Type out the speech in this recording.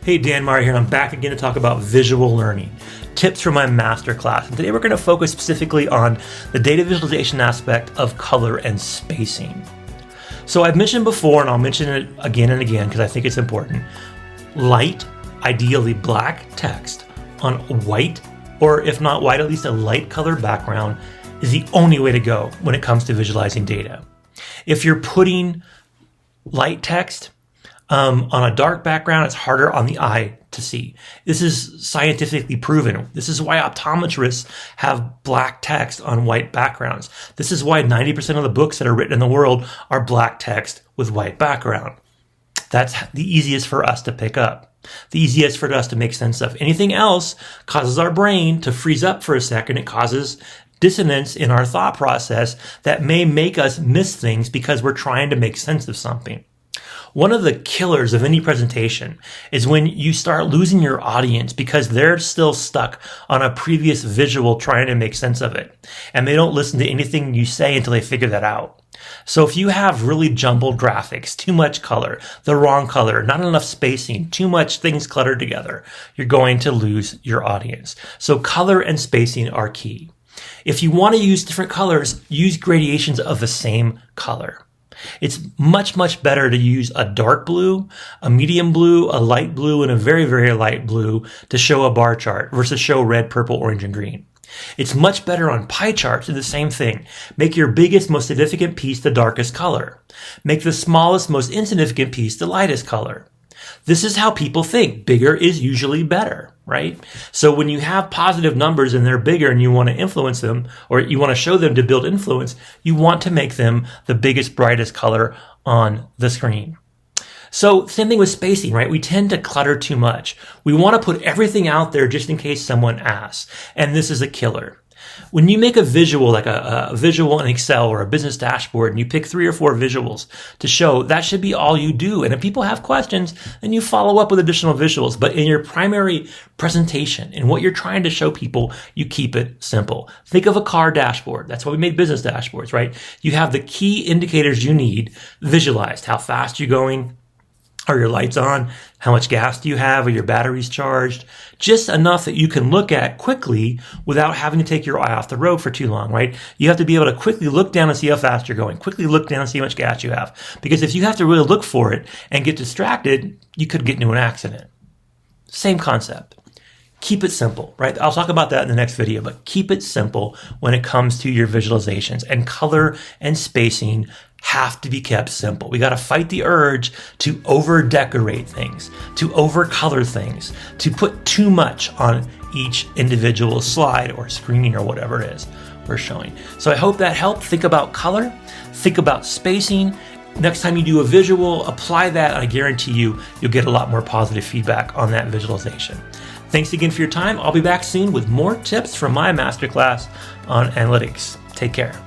Hey, Dan Meyer here, and I'm back again to talk about visual learning, tips from my masterclass. And today we're going to focus specifically on the data visualization aspect of color and spacing. So I've mentioned before, and I'll mention it again and again because I think it's important, light, ideally black text on white, or if not white, at least a light color background is the only way to go when it comes to visualizing data. If you're putting light text on a dark background, it's harder on the eye to see. This is scientifically proven. This is why optometrists have black text on white backgrounds. This is why 90% of the books that are written in the world are black text with white background. That's the easiest for us to pick up, the easiest for us to make sense of. Anything else causes our brain to freeze up for a second. It causes dissonance in our thought process that may make us miss things because we're trying to make sense of something. One of the killers of any presentation is when you start losing your audience because they're still stuck on a previous visual trying to make sense of it. And they don't listen to anything you say until they figure that out. So if you have really jumbled graphics, too much color, the wrong color, not enough spacing, too much things cluttered together, you're going to lose your audience. So color and spacing are key. If you want to use different colors, use gradations of the same color. It's much, much better to use a dark blue, a medium blue, a light blue, and a very, very light blue to show a bar chart versus show red, purple, orange, and green. It's much better on pie charts to do the same thing. Make your biggest, most significant piece the darkest color. Make the smallest, most insignificant piece the lightest color. This is how people think. Bigger is usually better, right? So when you have positive numbers and they're bigger and you want to influence them, or you want to show them to build influence, you want to make them the biggest, brightest color on the screen. So same thing with spacing, right? We tend to clutter too much. We want to put everything out there just in case someone asks. And this is a killer. When you make a visual, like a visual in Excel or a business dashboard, and you pick 3 or 4 visuals to show, that should be all you do. And if people have questions, then you follow up with additional visuals. But in your primary presentation and what you're trying to show people, you keep it simple. Think of a car dashboard. That's why we made business dashboards, right? You have the key indicators you need visualized. How fast you're going. Are your lights on? How much gas do you have? Are your batteries charged? Just enough that you can look at quickly without having to take your eye off the road for too long, right? You have to be able to quickly look down and see how fast you're going. Quickly look down and see how much gas you have. Because if you have to really look for it and get distracted, you could get into an accident. Same concept. Keep it simple, right? I'll talk about that in the next video, but keep it simple when it comes to your visualizations. And color and spacing have to be kept simple. We got to fight the urge to over-decorate things, to over-color things, to put too much on each individual slide or screen or whatever it is we're showing. So I hope that helped. Think about color, think about spacing. Next time you do a visual, apply that, and I guarantee you'll get a lot more positive feedback on that visualization. Thanks again for your time. I'll be back soon with more tips from my masterclass on analytics. Take care.